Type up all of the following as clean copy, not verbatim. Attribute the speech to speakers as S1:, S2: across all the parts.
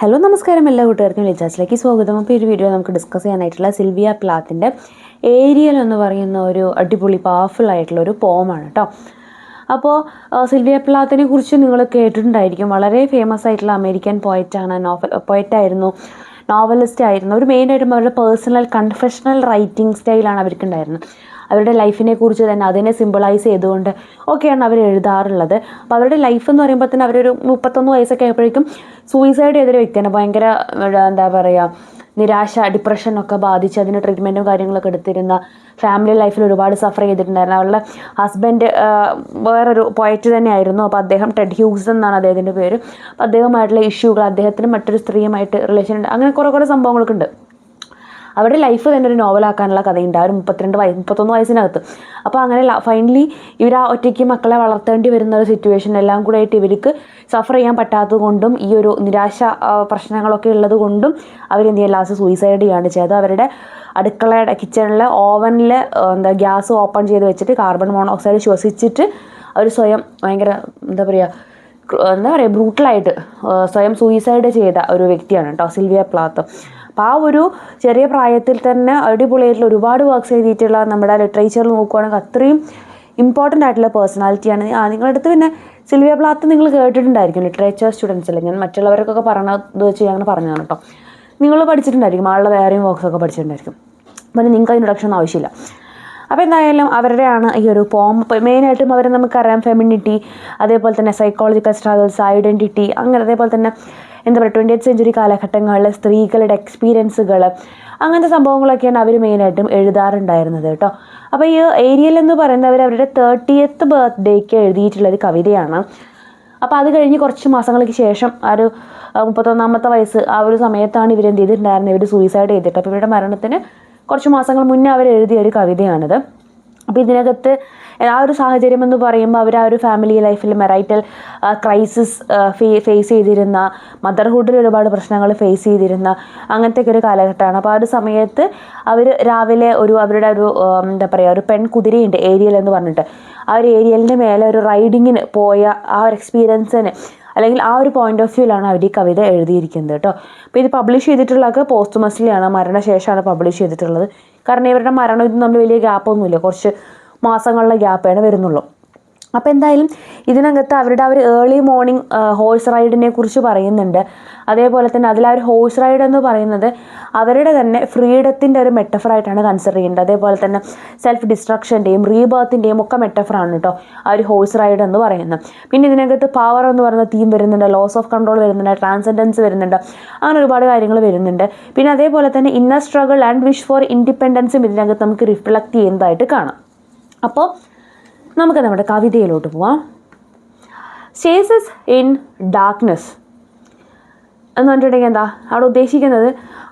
S1: Hello നമസ്കാരം, എല്ലാ കൂട്ടുകാർക്കും ലിജാസിലേക്ക് സ്വാഗതം. അപ്പോൾ ഈ ഒരു വീഡിയോ നമുക്ക് ഡിസ്കസ് ചെയ്യാനായിട്ടുള്ള സിൽവിയ പ്ലാത്തിൻ്റെ ഏരിയൽ എന്ന് പറയുന്ന ഒരു അടിപൊളി പവർഫുൾ ആയിട്ടുള്ള ഒരു പോമാണ് കേട്ടോ. അപ്പോൾ സിൽവിയ പ്ലാത്തിനെ കുറിച്ച് നിങ്ങൾ കേട്ടിട്ടുണ്ടായിരിക്കും. വളരെ ഫേമസ് ആയിട്ടുള്ള അമേരിക്കൻ പോയറ്റാണ്, പോയറ്റായിരുന്നു, നോവലിസ്റ്റ് ആയിരുന്നു. ഒരു മെയിനായിട്ടും അവരുടെ പേഴ്സണൽ കൺഫെഷണൽ റൈറ്റിംഗ് സ്റ്റൈലാണ് അവർക്കുണ്ടായിരുന്നത്. അവരുടെ ലൈഫിനെ കുറിച്ച് തന്നെ അതിനെ സിമ്പിളൈസ് ചെയ്തുകൊണ്ട് ഒക്കെയാണ് അവർ എഴുതാറുള്ളത്. അപ്പോൾ അവരുടെ ലൈഫ് എന്ന് പറയുമ്പോൾ തന്നെ അവരൊരു 31 വയസ്സൊക്കെ ആയപ്പോഴേക്കും സൂയിസൈഡ് ചെയ്തൊരു വ്യക്തിയാണ്. ഭയങ്കര എന്താ പറയുക, നിരാശ, ഡിപ്രഷനൊക്കെ ബാധിച്ച് അതിന് ട്രീറ്റ്മെൻറ്റും കാര്യങ്ങളൊക്കെ എടുത്തിരുന്ന, ഫാമിലി ലൈഫിൽ ഒരുപാട് സഫർ ചെയ്തിട്ടുണ്ടായിരുന്നു. അവളുടെ ഹസ്ബൻഡ് വേറൊരു പോയറ്റ് തന്നെയായിരുന്നു. അപ്പോൾ അദ്ദേഹം ടെഡ് ഹ്യൂഗ്സ് എന്നാണ് അദ്ദേഹത്തിൻ്റെ പേര്. അപ്പോൾ അദ്ദേഹമായിട്ടുള്ള ഇഷ്യൂകൾ, അദ്ദേഹത്തിന് മറ്റൊരു സ്ത്രീയുമായിട്ട് റിലേഷൻ ഉണ്ട്, അങ്ങനെ കുറേ സംഭവങ്ങളൊക്കെ ഉണ്ട്. അവരുടെ ലൈഫ് തന്നെ ഒരു നോവലാക്കാനുള്ള കഥയുണ്ട് ആ ഒരു 31 വയസ്സിനകത്ത്. അപ്പോൾ അങ്ങനെ ഫൈനലി ഇവർ ആ ഒറ്റയ്ക്ക് മക്കളെ വളർത്തേണ്ടി വരുന്ന ഒരു സിറ്റുവേഷൻ എല്ലാം കൂടെ ആയിട്ട് ഇവർക്ക് സഫർ ചെയ്യാൻ പറ്റാത്തത് കൊണ്ടും ഈ ഒരു നിരാശ പ്രശ്നങ്ങളൊക്കെ ഉള്ളത് കൊണ്ടും അവരെന്ത് ചെയ്യുക, ലാസ്റ്റ് സൂയിസൈഡ് ചെയ്യാണ് ചെയ്തത്. അവരുടെ അടുക്കളയുടെ കിച്ചണിലെ ഓവനിൽ ഗ്യാസ് ഓപ്പൺ ചെയ്ത് വെച്ചിട്ട് കാർബൺ മോണോക്സൈഡ് ശ്വസിച്ചിട്ട് അവർ സ്വയം ഭയങ്കര എന്താ പറയുക ബ്രൂട്ടലായിട്ട് സ്വയം സൂയിസൈഡ് ചെയ്ത ഒരു വ്യക്തിയാണ് കേട്ടോ സിൽവിയ പ്ലാത്ത്. അപ്പോൾ ആ ഒരു ചെറിയ പ്രായത്തിൽ തന്നെ അടിപൊളിയായിട്ടുള്ള ഒരുപാട് വർക്ക്സ് എഴുതിയിട്ടുള്ള നമ്മുടെ ലിറ്ററേച്ചറിൽ നോക്കുകയാണെങ്കിൽ അത്രയും ഇമ്പോർട്ടൻ്റ് ആയിട്ടുള്ള പേഴ്സണാലിറ്റിയാണ്. നിങ്ങളുടെ അടുത്ത് പിന്നെ സിൽവിയ പ്ലാത്ത് നിങ്ങൾ കേട്ടിട്ടുണ്ടായിരിക്കും, ലിറ്ററേച്ചർ സ്റ്റുഡൻസ് അല്ലേ. ഞാൻ മറ്റുള്ളവർക്കൊക്കെ പറഞ്ഞത് വെച്ച് അങ്ങനെ പറഞ്ഞതാണ് കേട്ടോ. നിങ്ങൾ പഠിച്ചിട്ടുണ്ടായിരിക്കും, ആളുടെ വേറെയും വർക്ക്സൊക്കെ പഠിച്ചിട്ടുണ്ടായിരിക്കും. അപ്പോൾ നിങ്ങൾക്ക് ഇൻട്രൊഡക്ഷൻ ഒന്നും ആവശ്യമില്ല. അപ്പോൾ എന്തായാലും അവരുടെയാണ് ഈ ഒരു പോം. മെയിനായിട്ടും അവരെ നമുക്കറിയാം ഫെമിനിറ്റി, അതേപോലെ തന്നെ സൈക്കോളജിക്കൽ സ്ട്രഗിൾസ്, ഐഡൻറ്റിറ്റി, അങ്ങനെ അതേപോലെ തന്നെ എന്താ പറയുക 20th സെഞ്ച്വറി കാലഘട്ടങ്ങളിൽ സ്ത്രീകളുടെ എക്സ്പീരിയൻസുകൾ, അങ്ങനത്തെ സംഭവങ്ങളൊക്കെയാണ് അവർ മെയിനായിട്ടും എഴുതാറുണ്ടായിരുന്നത് കേട്ടോ. അപ്പോൾ ഈ ഏരിയൽ എന്ന് പറയുന്നവർ അവരുടെ 30th ബർത്ത്ഡേക്ക് എഴുതിയിട്ടുള്ളൊരു കവിതയാണ്. അപ്പോൾ അത് കഴിഞ്ഞ് കുറച്ച് മാസങ്ങൾക്ക് ശേഷം ആ ഒരു 31ാമത്തെ വയസ്സ് ആ ഒരു സമയത്താണ് ഇവരെന്ത് ചെയ്തിട്ടുണ്ടായിരുന്നത്, ഇവർ സൂയിസൈഡ് ചെയ്തിട്ട്. അപ്പോൾ ഇവരുടെ മരണത്തിന് കുറച്ച് മാസങ്ങൾ മുന്നേ അവർ എഴുതിയ ഒരു കവിതയാണിത്. അപ്പോൾ ഇതിനകത്ത് ആ ഒരു സാഹചര്യം എന്ന് പറയുമ്പോൾ അവർ ആ ഒരു ഫാമിലി ലൈഫിൽ മെറൈറ്റൽ ക്രൈസിസ് ഫേസ് ചെയ്തിരുന്ന, മദർഹുഡിൽ ഒരുപാട് പ്രശ്നങ്ങൾ ഫേസ് ചെയ്തിരുന്ന അങ്ങനത്തെ ഒരു കാലഘട്ടമാണ്. അപ്പോൾ ആ ഒരു സമയത്ത് അവർ രാവിലെ അവരുടെ എന്താ പറയുക ഒരു പെൺകുതിരയുണ്ട് ഏരിയൽ എന്ന് പറഞ്ഞിട്ട്. ആ ഒരു ഏരിയലിൻ്റെ മേലെ ഒരു റൈഡിങ്ങിന് പോയ ആ ഒരു എക്സ്പീരിയൻസിന് അല്ലെങ്കിൽ ആ ഒരു പോയിന്റ് ഓഫ് വ്യൂവിലാണ് അവർ ഈ കവിത എഴുതിയിരിക്കുന്നത് കേട്ടോ. അപ്പോൾ ഇത് പബ്ലിഷ് ചെയ്തിട്ടുള്ളതൊക്കെ പോസ്റ്റ്മസ്ലിയാണ്, മരണശേഷമാണ് പബ്ലിഷ് ചെയ്തിട്ടുള്ളത്. കാരണം ഇവരുടെ മരണം ഇത് നമ്മൾ വലിയ ഗ്യാപ്പൊന്നുമില്ല, കുറച്ച് മാസങ്ങളുടെ ഗ്യാപ്പാണ് വരുന്നുള്ളൂ. അപ്പോൾ എന്തായാലും ഇതിനകത്ത് അവരുടെ ആ ഒരു ഏർലി മോർണിംഗ് ഹോഴ്സ് റൈഡിനെ കുറിച്ച് പറയുന്നുണ്ട്. അതേപോലെ തന്നെ അതിൽ ആ ഒരു ഹോഴ്സ് റൈഡ് എന്ന് പറയുന്നത് അവരുടെ തന്നെ ഫ്രീഡത്തിൻ്റെ ഒരു മെറ്റഫറായിട്ടാണ് കൺസിഡർ ചെയ്യുന്നത്. അതേപോലെ തന്നെ സെൽഫ് ഡിസ്ട്രക്ഷൻ്റെയും റീബർത്തിൻ്റെയും ഒക്കെ മെറ്റഫറാണ് കേട്ടോ ആ ഒരു ഹോഴ്സ് റൈഡ് എന്ന് പറയുന്നത്. പിന്നെ ഇതിനകത്ത് പവർ എന്ന് പറയുന്ന തീം വരുന്നുണ്ട്, ലോസ് ഓഫ് കൺട്രോൾ വരുന്നുണ്ട്, ട്രാൻസെൻഡൻസ് വരുന്നുണ്ട്, അങ്ങനെ ഒരുപാട് കാര്യങ്ങൾ വരുന്നുണ്ട്. പിന്നെ അതേപോലെ തന്നെ inner struggle and wish for ഇൻഡിപെൻഡൻസും ഇതിനകത്ത് നമുക്ക് റിഫ്ലക്റ്റ് ചെയ്യുന്നതായിട്ട് കാണാം. അപ്പോൾ നമുക്ക് നമ്മുടെ കവിതയിലോട്ട് പോവാം. സ്റ്റേസസ് ഇൻ ഡാർക്ക്നെസ് എന്ന് പറഞ്ഞിട്ടുണ്ടെങ്കിൽ എന്താ അവിടെ ഉദ്ദേശിക്കുന്നത്,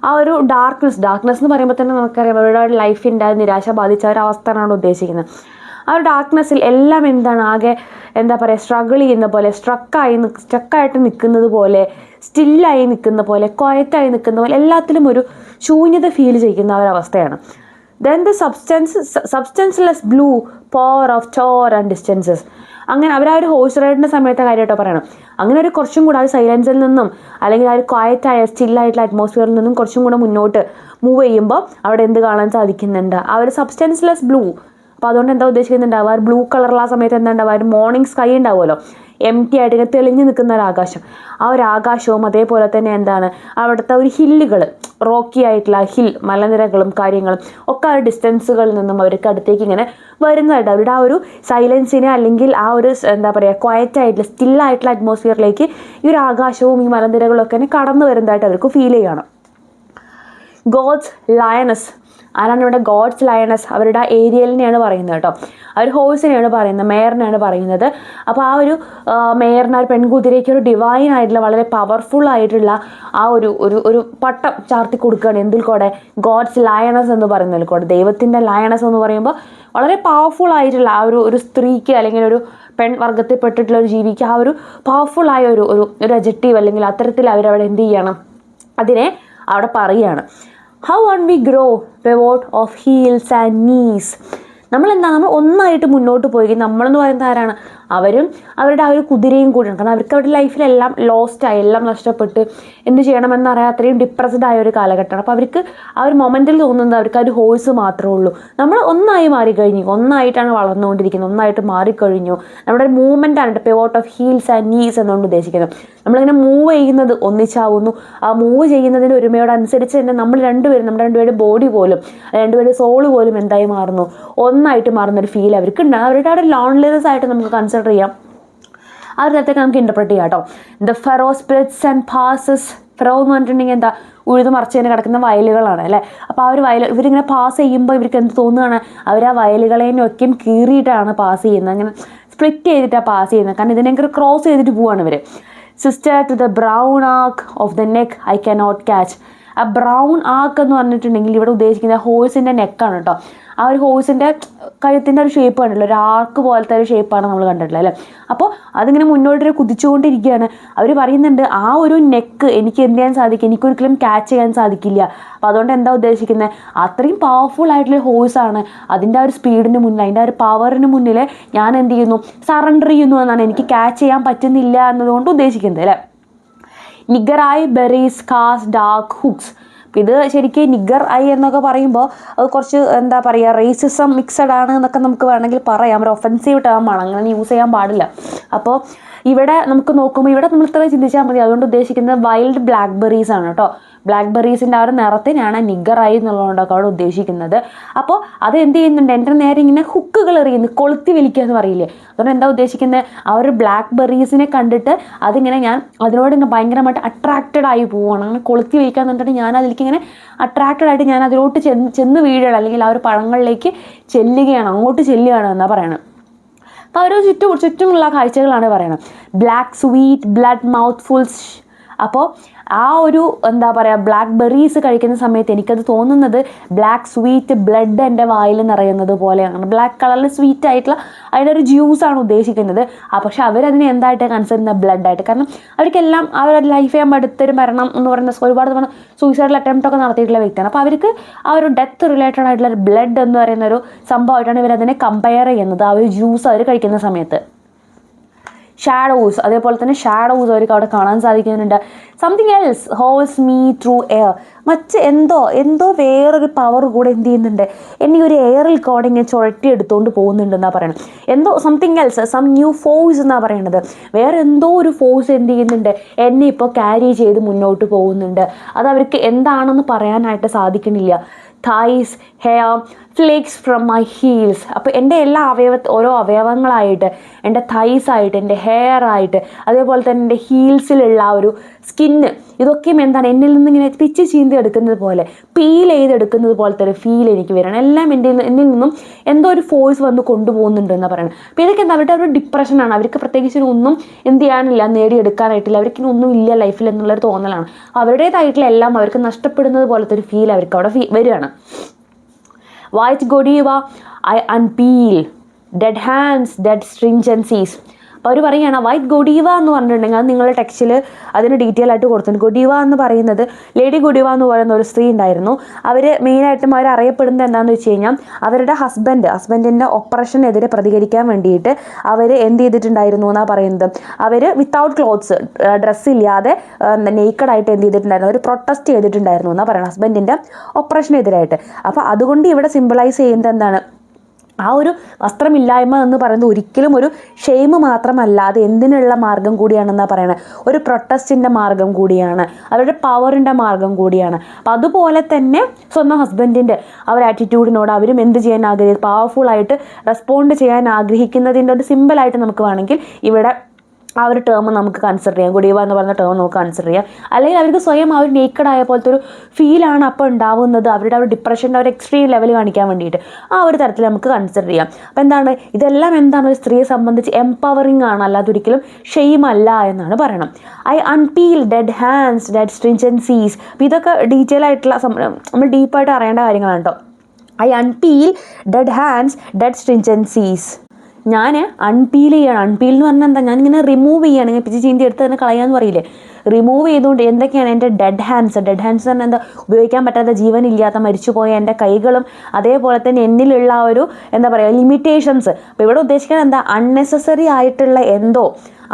S1: ആ ഒരു ഡാർക്ക്നെസ് എന്ന് പറയുമ്പോൾ തന്നെ നമുക്കറിയാം അവരുടെ ലൈഫിൻ്റെ നിരാശ ബാധിച്ച ഒരു അവസ്ഥയാണ് ഉദ്ദേശിക്കുന്നത്. ആ ഒരു ഡാർക്ക്നെസ്സിൽ എല്ലാം എന്താണ് ആകെ എന്താ പറയുക സ്ട്രഗിൾ ചെയ്യുന്ന പോലെ, സ്റ്റക്കായിട്ട് നിൽക്കുന്നത് പോലെ, സ്റ്റില്ലായി നിൽക്കുന്ന പോലെ, ക്വയറ്റായി നിൽക്കുന്ന പോലെ, എല്ലാത്തിലും ഒരു ശൂന്യത ഫീൽ ചെയ്യുന്ന ഒരവസ്ഥയാണ്. Then the substanceless blue power of tour and distances. അങ്ങനെ അവർ ആ ഒരു ഹോഴ്സ് റൈഡിൻ്റെ സമയത്തെ കാര്യമായിട്ടോ പറയണം. അങ്ങനെ ഒരു കുറച്ചും കൂടെ ആ ഒരു സൈലൻസിൽ നിന്നും അല്ലെങ്കിൽ ആ ഒരു ക്വയറ്റായ സ്റ്റില്ലായിട്ടുള്ള അറ്റ്മോസ്ഫിയറിൽ നിന്നും കുറച്ചും കൂടെ മുന്നോട്ട് മൂവ് ചെയ്യുമ്പോൾ അവിടെ എന്ത് കാണാൻ സാധിക്കുന്നുണ്ട്, ആ ഒരു സബ്സ്റ്റൻസ്ലെസ് ബ്ലൂ. അപ്പോൾ അതുകൊണ്ട് എന്താ ഉദ്ദേശിക്കുന്നുണ്ടാവുക, ആ ഒരു ബ്ലൂ കളറുള്ള ആ സമയത്ത് എന്താ ഉണ്ടാവുക, ഒരു മോർണിംഗ് സ്കൈ ഉണ്ടാവുമല്ലോ, എം ടി ആയിട്ട് ഇങ്ങനെ തെളിഞ്ഞു നിൽക്കുന്ന ഒരു ആകാശം. ആ ഒരു ആകാശവും അതേപോലെ തന്നെ എന്താണ് അവിടുത്തെ ഒരു ഹില്ലുകൾ, റോക്കി ആയിട്ടുള്ള ഹിൽ മലനിരകളും കാര്യങ്ങളും ഒക്കെ ആ ഡിസ്റ്റൻസുകളിൽ നിന്നും അവർക്ക് അടുത്തേക്ക് ഇങ്ങനെ വരുന്നതായിട്ട് അവരുടെ ആ ഒരു സൈലൻസിനെ അല്ലെങ്കിൽ ആ ഒരു എന്താ പറയുക ക്വയറ്റായിട്ടുള്ള സ്റ്റില്ലായിട്ടുള്ള അറ്റ്മോസ്ഫിയറിലേക്ക് ഈ ഒരു ആകാശവും ഈ മലനിരകളും ഒക്കെ കടന്നു വരുന്നതായിട്ട് അവർക്ക് ഫീൽ ചെയ്യണം. ഗോഡ്സ് ലയണസ്, ആരാണ് ഇവിടെ ഗോഡ്സ് ലയണസ്? അവരുടെ ഏരിയലിനെയാണ് പറയുന്നത് കേട്ടോ. ആ ഒരു ഹോഴ്സിനെയാണ് പറയുന്നത്, മേയറിനെയാണ് പറയുന്നത്. അപ്പോൾ ആ ഒരു മേയറിന് ആ ഒരു പെൺകുതിരയ്ക്ക് ഒരു ഡിവൈൻ ആയിട്ടുള്ള വളരെ പവർഫുൾ ആയിട്ടുള്ള ആ ഒരു പട്ടം ചാർത്തി കൊടുക്കുകയാണ്. എന്തിൽ കൂടെ? ഗോഡ്സ് ലയണസ് എന്ന് പറയുന്നതിൽ കൂടെ. ദൈവത്തിൻ്റെ ലയണസ് എന്ന് പറയുമ്പോൾ വളരെ പവർഫുൾ ആയിട്ടുള്ള ആ ഒരു സ്ത്രീക്ക് അല്ലെങ്കിൽ ഒരു പെൺവർഗത്തിൽപ്പെട്ടിട്ടുള്ള ഒരു ജീവിക്ക് ആ ഒരു പവർഫുള്ളായ ഒരു അഡ്ജക്റ്റീവ് അല്ലെങ്കിൽ അത്തരത്തിൽ അവരവിടെ എന്ത് ചെയ്യണം, അതിനെ അവിടെ പറയുകയാണ്. How one we grow, pivot of heels and knees. നമ്മൾ ഒന്നായിട്ട് മുന്നോട്ട് പോയി. നമ്മളെന്ന് പറയുന്നത് ആരാണ്? അവരും അവരുടെ ആ ഒരു കുതിരയും കൂടിയാണ്. കാരണം അവർക്ക് അവരുടെ ലൈഫിലെല്ലാം ലോസ്റ്റായി, എല്ലാം നഷ്ടപ്പെട്ട് എന്ത് ചെയ്യണമെന്നറിയാം അത്രയും ഡിപ്രസ്ഡ് ആയ ഒരു കാലഘട്ടമാണ്. അപ്പോൾ അവർക്ക് ആ ഒരു മൊമെൻറ്റിൽ തോന്നുന്നത് അവർക്ക് ആ ഒരു ഹോഴ്സ് മാത്രമേ ഉള്ളൂ. നമ്മൾ ഒന്നായി മാറിക്കഴിഞ്ഞു, ഒന്നായിട്ടാണ് വളർന്നുകൊണ്ടിരിക്കുന്നത്, ഒന്നായിട്ട് മാറിക്കഴിഞ്ഞു. നമ്മുടെ ഒരു മൂവ്മെൻറ്റാണ് pivot of heels and knees എന്നുകൊണ്ട് ഉദ്ദേശിക്കുന്നത്. നമ്മളിങ്ങനെ മൂവ് ചെയ്യുന്നത് ഒന്നിച്ചാവുന്നു. ആ മൂവ് ചെയ്യുന്നതിൻ്റെ ഒരുമയോടനുസരിച്ച് തന്നെ നമ്മുടെ രണ്ടുപേരുടെ ബോഡി പോലും രണ്ടുപേരുടെ സോള് പോലും എന്തായി മാറുന്നു? ഒന്നായിട്ട് മാറുന്നൊരു ഫീൽ അവർക്ക് ഉണ്ട്. അവരുടെ ആ ഒരു ലോൺലിനെസ് ആയിട്ട് നമുക്ക് കൺസിഡർ ചെയ്യാം. ആ ഒരു നേരത്തേക്ക് നമുക്ക് ഇൻ്റർപ്രറ്റ് ചെയ്യാം കേട്ടോ. The ferro splits and passes. Ferro എന്ന് പറഞ്ഞിട്ടുണ്ടെങ്കിൽ എന്താ? ഉഴുത് മറിച്ച് തന്നെ കിടക്കുന്ന വയലുകളാണ് അല്ലേ. അപ്പോൾ ആ ഒരു ഇവരിങ്ങനെ പാസ് ചെയ്യുമ്പോൾ ഇവർക്ക് എന്ത് തോന്നുകയാണ്? അവർ ആ വയലുകളെയൊക്കെയും കീറിയിട്ടാണ് പാസ് ചെയ്യുന്നത്, അങ്ങനെ സ്പ്ലിറ്റ് ചെയ്തിട്ടാണ് പാസ് ചെയ്യുന്നത്. കാരണം ഇതിനെങ്കിൽ ക്രോസ് ചെയ്തിട്ട് പോവാണ് ഇവർ. Sister to the brown arc of the neck I cannot catch. ആ ബ്രൗൺ ആർക്ക് എന്ന് പറഞ്ഞിട്ടുണ്ടെങ്കിൽ ഇവിടെ ഉദ്ദേശിക്കുന്നത് ഹോഴ്സിൻ്റെ നെക്കാണ് കേട്ടോ. ആ ഒരു ഹോഴ്സിൻ്റെ കഴുത്തിൻ്റെ ഒരു ഷേപ്പ് കണ്ടില്ല, ഒരു ആർക്ക് പോലത്തെ ഒരു ഷേപ്പാണ് നമ്മൾ കണ്ടിട്ടുള്ളത് അല്ലേ. അപ്പോൾ അതിങ്ങനെ മുന്നോട്ട് കുതിച്ചുകൊണ്ടിരിക്കുകയാണ്. അവർ പറയുന്നുണ്ട് ആ ഒരു നെക്ക് എനിക്ക് എന്ത് ചെയ്യാൻ സാധിക്കും? എനിക്കൊരിക്കലും ക്യാച്ച് ചെയ്യാൻ സാധിക്കില്ല. അപ്പോൾ അതുകൊണ്ട് എന്താ ഉദ്ദേശിക്കുന്നത്? അത്രയും പവർഫുൾ ആയിട്ടുള്ള ഹോഴ്സാണ്. അതിൻ്റെ ആ ഒരു സ്പീഡിന് മുന്നിൽ, അതിൻ്റെ ആ ഒരു പവറിന് മുന്നിൽ ഞാൻ എന്ത് ചെയ്യുന്നു? സറണ്ടർ ചെയ്യുന്നു എന്നാണ്, എനിക്ക് ക്യാച്ച് ചെയ്യാൻ പറ്റുന്നില്ല എന്നതുകൊണ്ട് ഉദ്ദേശിക്കുന്നത് അല്ലേ. Nigger eye berries cast dark hooks. ഇത് ശരിക്കും നിഗർ ഐ എന്നൊക്കെ പറയുമ്പോൾ അത് കുറച്ച് എന്താ പറയുക, റേസിസം മിക്സഡ് ആണ് എന്നൊക്കെ നമുക്ക് വേണമെങ്കിൽ പറയാം. ഒരു ഒഫൻസീവ് ടേമാണ്, അങ്ങനെ യൂസ് ചെയ്യാൻ പാടില്ല. അപ്പോൾ ഇവിടെ നമുക്ക് നോക്കുമ്പോൾ ഇവിടെ നമ്മൾ ഇത്ര ചിന്തിച്ചാൽ മതി. അതുകൊണ്ട് ഉദ്ദേശിക്കുന്നത് വൈൽഡ് ബ്ലാക്ക് ബെറീസ് ആണ് കേട്ടോ. ബ്ലാക്ക് ബെറീസിൻ്റെ ആ ഒരു നിറത്തിനാണ് നിഗർ ഐ എന്നുള്ളതുകൊണ്ടൊക്കെ അവിടെ ഉദ്ദേശിക്കുന്നത്. അപ്പോൾ അത് എന്ത് ചെയ്യുന്നുണ്ട്? എൻ്റെ നേരെ ഇങ്ങനെ ഹുക്കുകൾ എറിയുന്നു, കൊളുത്തി വലിക്കുക എന്ന് പറയില്ലേ. അതുകൊണ്ട് എന്താ ഉദ്ദേശിക്കുന്നത്? ആ ഒരു ബ്ലാക്ക് ബെറീസിനെ കണ്ടിട്ട് അതിങ്ങനെ ഞാൻ അതിനോട് ഇങ്ങനെ ഭയങ്കരമായിട്ട് അട്രാക്റ്റഡ് ആയി പോവുകയാണ്. അങ്ങനെ കൊളുത്തി വലിക്കുക എന്ന് പറഞ്ഞിട്ട് ഞാൻ അതിലേക്ക് ഇങ്ങനെ അട്രാക്റ്റഡ് ആയിട്ട് ഞാൻ അതിലോട്ട് ചെന്ന് വീഴുകയാണ്, അല്ലെങ്കിൽ ആ ഒരു പഴങ്ങളിലേക്ക് ചെല്ലുകയാണ്, അങ്ങോട്ട് ചെല്ലുകയാണ് എന്നാണ് പറയണത്. അപ്പോൾ ആ ഒരു ചുറ്റുമുള്ള കാഴ്ചകളാണ് പറയണത്. Black sweet blood mouth fools. അപ്പോൾ ആ ഒരു എന്താ പറയുക, ബ്ലാക്ക് ബെറീസ് കഴിക്കുന്ന സമയത്ത് എനിക്കത് തോന്നുന്നത് ബ്ലാക്ക് സ്വീറ്റ് ബ്ലഡ് എൻ്റെ വായിൽ നിറയുന്നത് പോലെയാണ്. ബ്ലാക്ക് കളറിൽ സ്വീറ്റ് ആയിട്ടുള്ള അതിൻ്റെ ഒരു ജ്യൂസാണ് ഉദ്ദേശിക്കുന്നത്. പക്ഷേ അവരതിനെ എന്തായിട്ട് കൺസിഡർ ചെയ്യുന്ന ബ്ലഡായിട്ട്. കാരണം അവർക്കെല്ലാം അവരുടെ ലൈഫ് ചെയ്യാൻ അടുത്തൊരു മരണം എന്ന് പറയുന്ന ഒരുപാട് തവണ സൂയിസൈഡൽ അറ്റംപ്റ്റ് ഒക്കെ നടത്തിയിട്ടുള്ള വ്യക്തിയാണ്. അപ്പോൾ അവർക്ക് ആ ഒരു ഡെത്ത് റിലേറ്റഡ് ആയിട്ടുള്ള ഒരു ബ്ലഡ് എന്ന് പറയുന്ന ഒരു സംഭവമായിട്ടാണ് ഇവരതിനെ കമ്പയർ ചെയ്യുന്നത്, ആ ഒരു ജ്യൂസ് അവർ കഴിക്കുന്ന സമയത്ത്. ഷാഡോസ്, അതേപോലെ തന്നെ ഷാഡോസ് അവർക്ക് അവിടെ കാണാൻ സാധിക്കുന്നുണ്ട്. Something else hauls me through air. എന്തോ വേറൊരു പവർ കൂടെ എന്ത് ചെയ്യുന്നുണ്ട്? എന്നെ ഒരു എയറിൽ കൂടെ ഇങ്ങനെ ചുഴറ്റി എടുത്തുകൊണ്ട് പോകുന്നുണ്ടെന്നാണ് പറയുന്നത്. എന്തോ something else, some new force എന്നാണ് പറയുന്നത്. വേറെ എന്തോ ഒരു ഫോഴ്സ് എന്ത് ചെയ്യുന്നുണ്ട്? എന്നെ ഇപ്പോൾ ക്യാരി ചെയ്ത് മുന്നോട്ട് പോകുന്നുണ്ട്. അത് അവർക്ക് എന്താണെന്ന് പറയാനായിട്ട് സാധിക്കണില്ല. thighs, hair, flakes from my heels. അപ്പോൾ എൻ്റെ എല്ലാ ഓരോ അവയവങ്ങളായിട്ട്, എൻ്റെ തൈസ് ആയിട്ട്, എൻ്റെ ഹെയർ ആയിട്ട്, അതേപോലെ തന്നെ എൻ്റെ ഹീൽസിലുള്ള ആ ഒരു സ്കിന്ന്, ഇതൊക്കെയും എന്താണ് എന്നിൽ നിന്ന് ഇങ്ങനെ പിച്ച് ചീന്തി എടുക്കുന്നത് പോലെ, പീൽ ചെയ്തെടുക്കുന്നത് പോലത്തെ ഒരു ഫീൽ എനിക്ക് വരണം. എല്ലാം എന്നിൽ നിന്നും എന്തോ ഒരു ഫോഴ്സ് വന്ന് കൊണ്ടുപോകുന്നുണ്ട് എന്നാണ് പറയുന്നത്. അപ്പോൾ ഇതൊക്കെ എന്താ അവരുടെ ഒരു ഡിപ്രഷനാണ്. അവർക്ക് പ്രത്യേകിച്ച് ഒന്നും എന്ത് ചെയ്യാനില്ല, നേടിയെടുക്കാനായിട്ടില്ല, അവർക്ക് ഒന്നും ഇല്ല ലൈഫിൽ എന്നുള്ളൊരു തോന്നലാണ്. അവരുടേതായിട്ടുള്ള എല്ലാം അവർക്ക് നഷ്ടപ്പെടുന്നത് പോലത്തെ ഒരു ഫീൽ അവർക്ക് അവിടെ വരികയാണ്. White Godiva, I unpeel, dead hands, dead stringencies. അപ്പോൾ അവർ പറയുകയാണ് വൈറ്റ് ഗൊഡീവ എന്ന് പറഞ്ഞിട്ടുണ്ടെങ്കിൽ അത് നിങ്ങളുടെ ടെക്സ്റ്റിൽ അതിന് ഡീറ്റെയിൽ ആയിട്ട് കൊടുത്തിട്ടുണ്ട്. ഗൊഡീവ എന്ന് പറയുന്നത് ലേഡി ഗൊഡീവ എന്ന് പറയുന്ന ഒരു സ്ത്രീ ഉണ്ടായിരുന്നു. അവർ മെയിനായിട്ടും അവർ അറിയപ്പെടുന്നത് എന്താണെന്ന് വെച്ച് കഴിഞ്ഞാൽ അവരുടെ ഹസ്ബൻഡിൻ്റെ ഓപ്പറേഷനെതിരെ പ്രതികരിക്കാൻ വേണ്ടിയിട്ട് അവർ എന്ത് ചെയ്തിട്ടുണ്ടായിരുന്നു എന്നാണ് പറയുന്നത്. അവർ വിത്തൗട്ട് ക്ലോത്ത്സ്, ഡ്രസ്സില്ലാതെ നെയ്ക്കഡായിട്ട് എന്ത് ചെയ്തിട്ടുണ്ടായിരുന്നു, അവർ പ്രൊട്ടസ്റ്റ് ചെയ്തിട്ടുണ്ടായിരുന്നു എന്നാണ് പറയുന്നത് ഹസ്ബൻഡിൻ്റെ ഓപ്പറേഷനെതിരായിട്ട്. അപ്പോൾ അതുകൊണ്ട് ഇവിടെ സിംബിളൈസ് ചെയ്യുന്നത് എന്താണ്, ആ ഒരു വസ്ത്രമില്ലായ്മ എന്ന് പറയുന്നത് ഒരിക്കലും ഒരു ഷെയിം മാത്രമല്ല, അത് എന്തിനുള്ള മാർഗം കൂടിയാണെന്നാണ് പറയുന്നത്, ഒരു പ്രൊട്ടസ്റ്റിൻ്റെ മാർഗം കൂടിയാണ്, അവരുടെ പവറിൻ്റെ മാർഗം കൂടിയാണ്. അപ്പം അതുപോലെ തന്നെ സ്വന്തം ഹസ്ബൻഡിൻ്റെ ആ ഒരു ആറ്റിറ്റ്യൂഡിനോട് അവരും എന്ത് ചെയ്യാൻ പവർഫുള്ളായിട്ട് റെസ്പോണ്ട് ചെയ്യാൻ ആഗ്രഹിക്കുന്നതിൻ്റെ ഒരു സിമ്പിളായിട്ട് നമുക്ക് വേണമെങ്കിൽ ഇവിടെ ആ ഒരു ടേം നമുക്ക് കൺസിഡർ ചെയ്യാം. ഗുഡീവ എന്ന് പറയുന്ന ടേം നമുക്ക് കൺസിഡർ ചെയ്യാം. അല്ലെങ്കിൽ അവർക്ക് സ്വയം ആ ഒരു നേക്കഡായ പോലത്തെ ഒരു ഫീലാണ് അപ്പോൾ ഉണ്ടാവുന്നത്, അവരുടെ ആ ഒരു ഡിപ്രഷൻ്റെ ഒരു എക്സ്ട്രീം ലെവൽ കാണിക്കാൻ വേണ്ടിയിട്ട് ആ ഒരു തരത്തിൽ നമുക്ക് കൺസിഡർ ചെയ്യാം. അപ്പോൾ എന്താണ് ഇതെല്ലാം, എന്താണ് ഒരു സ്ത്രീയെ സംബന്ധിച്ച് എംപവറിങ് ആണ്, അല്ലാതെ ഒരിക്കലും ഷെയിം അല്ല എന്നാണ് പറയണം. I unpeel dead hands, dead stringencies. അപ്പോൾ ഇതൊക്കെ ഡീറ്റെയിൽ ആയിട്ടുള്ള നമ്മൾ ഡീപ്പായിട്ട് അറിയേണ്ട കാര്യങ്ങളാണ് കേട്ടോ. I unpeel dead hands, dead stringencies. ഞാൻ അൺപീൽ ചെയ്യണം. അൺപീൽ എന്ന് പറഞ്ഞാൽ എന്താ, ഞാനിങ്ങനെ റിമൂവ് ചെയ്യണം, ഇങ്ങനെ പിച്ച് ചീന്തി എടുത്ത് തന്നെ കളയാന്ന് പറയില്ലേ. റിമൂവ് ചെയ്തുകൊണ്ട് എന്തൊക്കെയാണ് എൻ്റെ ഡെഡ് ഹാൻഡ്സ് പറഞ്ഞാൽ എന്താ, ഉപയോഗിക്കാൻ പറ്റാത്ത ജീവനില്ലാത്ത മരിച്ചുപോയ എൻ്റെ കൈകളും അതേപോലെ തന്നെ എന്നിലുള്ള ഒരു എന്താ പറയുക ലിമിറ്റേഷൻസ്. അപ്പോൾ ഇവിടെ ഉദ്ദേശിക്കുന്നത് എന്താ, അൺനെസസറി ആയിട്ടുള്ള എന്തോ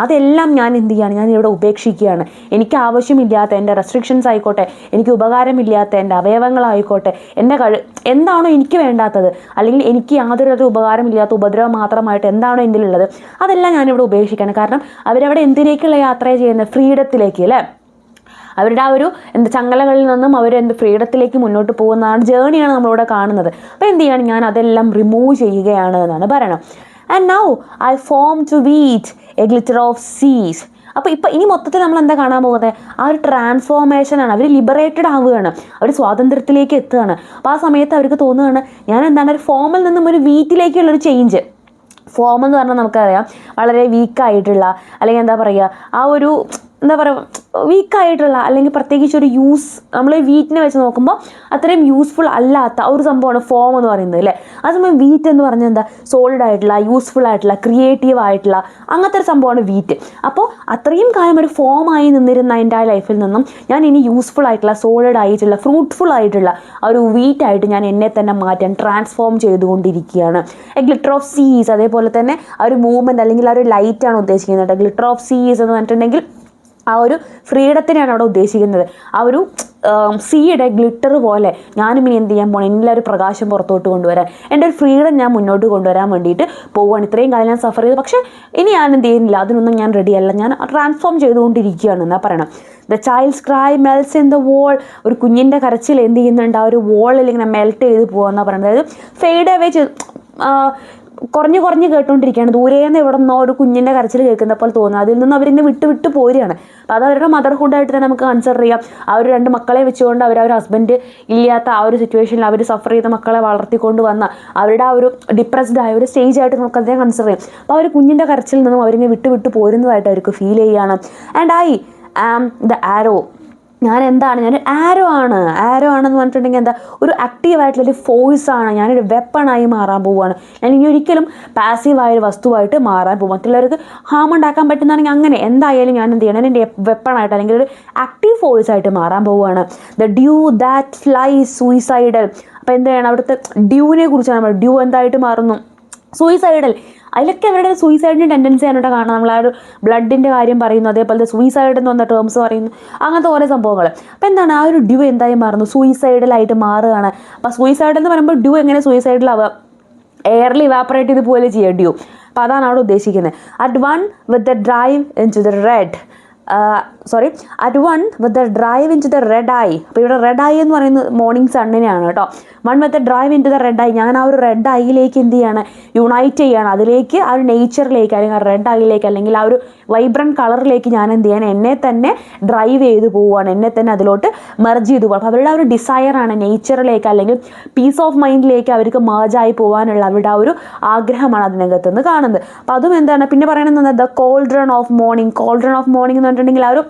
S1: അതെല്ലാം ഞാൻ എന്ത് ചെയ്യുകയാണ്, ഞാൻ ഇവിടെ ഉപേക്ഷിക്കുകയാണ്. എനിക്ക് ആവശ്യമില്ലാത്ത എൻ്റെ റെസ്ട്രിക്ഷൻസ് ആയിക്കോട്ടെ, എനിക്ക് ഉപകാരമില്ലാത്ത എൻ്റെ അവയവങ്ങളായിക്കോട്ടെ, എൻ്റെ എന്താണോ എനിക്ക് വേണ്ടാത്തത്, അല്ലെങ്കിൽ എനിക്ക് യാതൊരു ഉപകാരമില്ലാത്ത ഉപദ്രവം മാത്രമായിട്ട് എന്താണോ എൻ്റെ ഉള്ളത്, അതെല്ലാം ഞാനിവിടെ ഉപേക്ഷിക്കുകയാണ്. കാരണം അവരവിടെ എന്തിലേക്കുള്ള യാത്രയാണ് ചെയ്യുന്നത്, ഫ്രീഡത്തിലേക്ക് അല്ലേ. അവരുടെ ആ ഒരു ചങ്ങലകളിൽ നിന്നും അവർ ഫ്രീഡത്തിലേക്ക് മുന്നോട്ട് പോകുന്നതാണ്, ജേണിയാണ് നമ്മളിവിടെ കാണുന്നത്. അപ്പോൾ എന്ത് ചെയ്യാണ്, ഞാൻ അതെല്ലാം റിമൂവ് ചെയ്യുകയാണ് എന്നാണ് പറയണം. And now I foam to wheat a glitter of seas. അപ്പോൾ ഇനി മൊത്തത്തിൽ നമ്മൾ എന്താ കാണാൻ പോകുന്നത്, ആ ഒരു ട്രാൻസ്ഫോർമേഷനാണ്. അവർ ലിബറേറ്റഡ് ആവുകയാണ്, അവർ സ്വാതന്ത്ര്യത്തിലേക്ക് എത്തുകയാണ്. അപ്പോൾ ആ സമയത്ത് അവർക്ക് തോന്നുകയാണ്, ഞാൻ എന്താണ് ഒരു ഫോമിൽ നിന്നും ഒരു വീറ്റിലേക്കുള്ളൊരു ചേഞ്ച്. ഫോം എന്ന് പറഞ്ഞാൽ നമുക്കറിയാം വളരെ വീക്കായിട്ടുള്ള, അല്ലെങ്കിൽ എന്താ പറയുക ആ ഒരു എന്താ പറയുക വീക്കായിട്ടുള്ള, അല്ലെങ്കിൽ പ്രത്യേകിച്ച് ഒരു നമ്മൾ വീറ്റിനെ വെച്ച് നോക്കുമ്പോൾ അത്രയും യൂസ്ഫുൾ അല്ലാത്ത ഒരു സംഭവമാണ് ഫോം എന്ന് പറയുന്നത് അല്ലേ. അതേസമയം വീറ്റ് എന്ന് പറഞ്ഞാൽ എന്താ, സോളിഡ് ആയിട്ടുള്ള, യൂസ്ഫുൾ ആയിട്ടുള്ള, ക്രിയേറ്റീവ് ആയിട്ടുള്ള അങ്ങനത്തെ ഒരു സംഭവമാണ് വീറ്റ്. അപ്പോൾ അത്രയും കാലം ഒരു ഫോമായി നിന്നിരുന്ന എൻ്റെ ആ ലൈഫിൽ നിന്നും ഞാൻ ഇനി യൂസ്ഫുൾ ആയിട്ടുള്ള, സോളിഡ് ആയിട്ടുള്ള, ഫ്രൂട്ട്ഫുൾ ആയിട്ടുള്ള ഒരു വീറ്റായിട്ട് ഞാൻ എന്നെ തന്നെ മാറ്റാൻ ട്രാൻസ്ഫോം ചെയ്തുകൊണ്ടിരിക്കുകയാണ്. എ ഗ്ലിറ്റർ ഓഫ് സീസ്, അതേപോലെ തന്നെ ആ ഒരു മൂവ്മെൻറ്റ് അല്ലെങ്കിൽ ആ ഒരു ലൈറ്റാണ് ഉദ്ദേശിക്കുന്നത്. ഗ്ലിറ്റർ ഓഫ് സീസ് എന്ന് പറഞ്ഞിട്ടുണ്ടെങ്കിൽ ആ ഒരു ഫ്രീഡത്തിനെയാണ് അവിടെ ഉദ്ദേശിക്കുന്നത്. ആ ഒരു സീയുടെ ഗ്ലിറ്റർ പോലെ ഞാനും ഇനി എന്ത് ചെയ്യാൻ പോകണം, എല്ലാ ഒരു പ്രകാശം പുറത്തോട്ട് കൊണ്ടുവരാൻ, എൻ്റെ ഒരു ഫ്രീഡം ഞാൻ മുന്നോട്ട് കൊണ്ടുവരാൻ വേണ്ടിയിട്ട് പോവുകയാണ്. ഇത്രയും കാലം ഞാൻ സഫർ ചെയ്തു, പക്ഷേ ഇനി ഞാൻ എന്ത് ചെയ്യുന്നില്ല, അതിനൊന്നും ഞാൻ റെഡിയല്ല, ഞാൻ ട്രാൻസ്ഫോം ചെയ്തുകൊണ്ടിരിക്കുകയാണ് എന്നാ പറയണം. The child's cry melts in the wall. ഒരു കുഞ്ഞിൻ്റെ കരച്ചിൽ എന്ത് ചെയ്യുന്നുണ്ട്, ആ ഒരു വോളിൽ ഇങ്ങനെ മെൽറ്റ് ചെയ്ത് പോകുകയെന്നാ പറയുന്നത്. അതായത് ഫെയ്ഡ് അവേ കുറഞ്ഞ് കേട്ടുകൊണ്ടിരിക്കുകയാണ്. ദൂരേന്ന് എവിടെ നിന്നോ ഒരു കുഞ്ഞിൻ്റെ കരച്ചിൽ കേൾക്കുന്ന പോലെ തോന്നുന്നത്, അതിൽ നിന്ന് അവരിങ്ങനെ വിട്ട് പോരുകയാണ്. അപ്പോൾ അത് അവരുടെ മദർഹുഡായിട്ട് തന്നെ നമുക്ക് കൺസിഡർ ചെയ്യാം. ആ ഒരു 2 മക്കളെ വെച്ചുകൊണ്ട് അവർ ഹസ്ബൻഡ് ഇല്ലാത്ത ആ ഒരു സിറ്റുവേഷനിൽ അവർ സഫർ ചെയ്ത മക്കളെ വളർത്തിക്കൊണ്ട് വന്ന അവരുടെ ആ ഒരു ഡിപ്രസ്ഡ് ആയ ഒരു സ്റ്റേജ് ആയിട്ട് നമുക്ക് അതിനെ കൺസിഡർ ചെയ്യാം. അപ്പോൾ ആ ഒരു കുഞ്ഞിൻ്റെ കരച്ചിൽ നിന്നും അവരിങ്ങനെ വിട്ട് പോരുന്നതായിട്ട് അവർക്ക് ഫീൽ ചെയ്യുകയാണ്. ആൻഡ് ഐ ആം ദ ആരോ. ഞാൻ ആരോ ആണെന്ന് പറഞ്ഞിട്ടുണ്ടെങ്കിൽ എന്താ, ഒരു ആക്റ്റീവായിട്ടുള്ളൊരു ഫോഴ്സാണ്, ഞാനൊരു വെപ്പണായി മാറാൻ പോവുകയാണ്. ഞാൻ ഇനി ഒരിക്കലും പാസീവായൊരു വസ്തുവായിട്ട് മാറാൻ പോകും. മറ്റുള്ളവർക്ക് ഹാം ഉണ്ടാക്കാൻ പറ്റുന്നതാണെങ്കിൽ അങ്ങനെ എന്തായാലും ഞാൻ എന്ത് ചെയ്യണം, എൻ്റെ വെപ്പണായിട്ട് അല്ലെങ്കിൽ ഒരു ആക്റ്റീവ് ഫോഴ്സായിട്ട് മാറാൻ പോവുകയാണ്. The due that flies suicidal. അപ്പോൾ എന്ത് ചെയ്യണം, അവിടുത്തെ ഡ്യൂവിനെ കുറിച്ചാണ്. ഡ്യൂ എന്തായിട്ട് മാറുന്നു, സൂയിസൈഡൽ. അതിലൊക്കെ അവരുടെ സൂയിസൈഡിൻ്റെ ടെൻഡൻസിയാണ് ഇവിടെ കാണുന്നത്. നമ്മൾ ആ ഒരു ബ്ലഡിൻ്റെ കാര്യം പറയുന്നു, അതേപോലെ സൂയിസൈഡ് എന്ന് പറഞ്ഞ ടേംസ് പറയുന്നു, അങ്ങനത്തെ ഓരോ സംഭവങ്ങൾ. അപ്പോൾ എന്താണ്, ആ ഒരു ഡ്യൂ എന്തായി മാറുന്നു, സൂയിസൈഡലായിട്ട് മാറുകയാണ്. അപ്പോൾ സൂയിസൈഡ് എന്ന് പറയുമ്പോൾ ഡ്യൂ എങ്ങനെ സൂയിസൈഡിലാവുക, എയറിൽ ഇവാപ്പറേറ്റ് ചെയ്ത് പോലെ ചെയ്യുക ഡ്യൂ. അപ്പോൾ അതാണ് അവിടെ ഉദ്ദേശിക്കുന്നത്. At one with the drive into the red at one with the drive into the red eye. അപ്പോൾ ഇവിടെ റെഡ് ഐ എന്ന് പറയുന്നത് മോർണിംഗ് സണ്ണിനെയാണ് കേട്ടോ. One with the drive into the red eye, ഞാൻ ആ ഒരു red ഐയിലേക്ക് എന്ത് ചെയ്യാണ്, യുണൈറ്റ് ചെയ്യാണ്. അതിലേക്ക് ആ ഒരു നേച്ചറിലേക്ക്, അല്ലെങ്കിൽ ആ റെഡ് ഐയിലേക്ക്, അല്ലെങ്കിൽ ആ ഒരു വൈബ്രൻറ്റ് കളറിലേക്ക് ഞാൻ എന്ത് ചെയ്യണം, എന്നെ തന്നെ ഡ്രൈവ് ചെയ്ത് പോവുകയാണ്, എന്നെ തന്നെ അതിലോട്ട് മെർജ് ചെയ്ത് പോകും. അപ്പോൾ അവരുടെ ആ ഒരു ഡിസയറാണ് നേച്ചറിലേക്ക്, അല്ലെങ്കിൽ പീസ് ഓഫ് മൈൻഡിലേക്ക് അവർക്ക് മേർജായി പോകാനുള്ള അവരുടെ ആ ഒരു ആഗ്രഹമാണ് അതിനകത്ത് നിന്ന് കാണുന്നത്. അപ്പോൾ അതും എന്താണ്, പിന്നെ പറയണമെന്ന് the cauldron of morning. Cauldron of morning എന്ന് പറഞ്ഞിട്ടുണ്ടെങ്കിൽ ആ ഒരു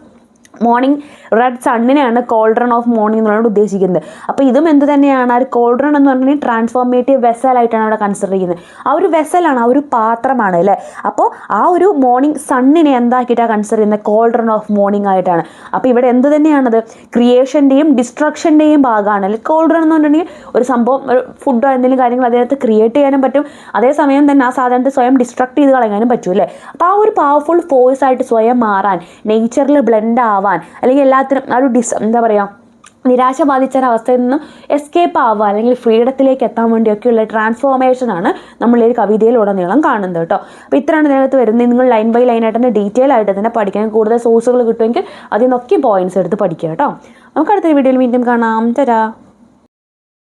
S1: മോർണിംഗ് റെഡ് സണ്ണിനെയാണ് കോൾഡ്രൺ ഓഫ് മോർണിംഗ് എന്നുള്ളത് ഉദ്ദേശിക്കുന്നത്. അപ്പോൾ ഇതും എന്ത് തന്നെയാണ്, ആ ഒരു കോൾഡ്രൺ എന്ന് പറഞ്ഞാൽ ട്രാൻസ്ഫോർമേറ്റീവ് വെസലായിട്ടാണ് അവിടെ കൺസിഡർ ചെയ്യുന്നത്. ആ ഒരു വെസലാണ്, ആ ഒരു പാത്രമാണ് അല്ലേ. അപ്പോൾ ആ ഒരു മോർണിംഗ് സണ്ണിനെ എന്താക്കിയിട്ടാണ് കൺസിഡർ ചെയ്യുന്നത്, കോൾഡ്രൺ ഓഫ് മോർണിംഗ് ആയിട്ടാണ്. അപ്പോൾ ഇവിടെ എന്ത് തന്നെയാണത്, ക്രിയേഷൻ്റെയും ഡിസ്ട്രക്ഷൻ്റെയും ഭാഗമാണ്. അല്ലെങ്കിൽ കോൾഡ്രൺ എന്ന് പറഞ്ഞിട്ടുണ്ടെങ്കിൽ ഒരു സംഭവം, ഒരു ഫുഡോ എന്തെങ്കിലും കാര്യങ്ങൾ അതിനകത്ത് ക്രിയേറ്റ് ചെയ്യാനും പറ്റും, അതേസമയം തന്നെ ആ സാധനത്തെ സ്വയം ഡിസ്ട്രക്ട് ചെയ്ത് കളയാനും പറ്റും അല്ലേ. അപ്പോൾ ആ ഒരു പവർഫുൾ ഫോഴ്സ് ആയിട്ട് സ്വയം മാറാൻ, നേച്ചറിൽ ബ്ലെൻഡ് ആവാൻ, അല്ലെങ്കിൽ എല്ലാത്തിനും ആ ഒരു എന്താ പറയുക, നിരാശ ബാധിച്ച ഒരവസ്ഥയിൽ നിന്നും എസ്കേപ്പ് ആവുക, അല്ലെങ്കിൽ ഫ്രീഡത്തിലേക്ക് എത്താൻ വേണ്ടിയൊക്കെയുള്ള ട്രാൻസ്ഫോർമേഷനാണ് നമ്മൾ ഈ കവിതയിലുടനീളം കാണുന്നത് കേട്ടോ. അപ്പോൾ ഇത്രയാണ് ഇതിനകത്ത് വരുന്നത്. നിങ്ങൾ ലൈൻ ബൈ ലൈൻ ആയിട്ട് തന്നെ ഡീറ്റെയിൽ ആയിട്ട് തന്നെ പഠിക്കാൻ, കൂടുതൽ സോഴ്സുകൾ കിട്ടുമെങ്കിൽ അതിൽ നിന്നൊക്കെ പോയിന്റ്സ് എടുത്ത് പഠിക്കുക കേട്ടോ. നമുക്ക് അടുത്ത വീഡിയോയിൽ വീണ്ടും കാണാം. തരാം.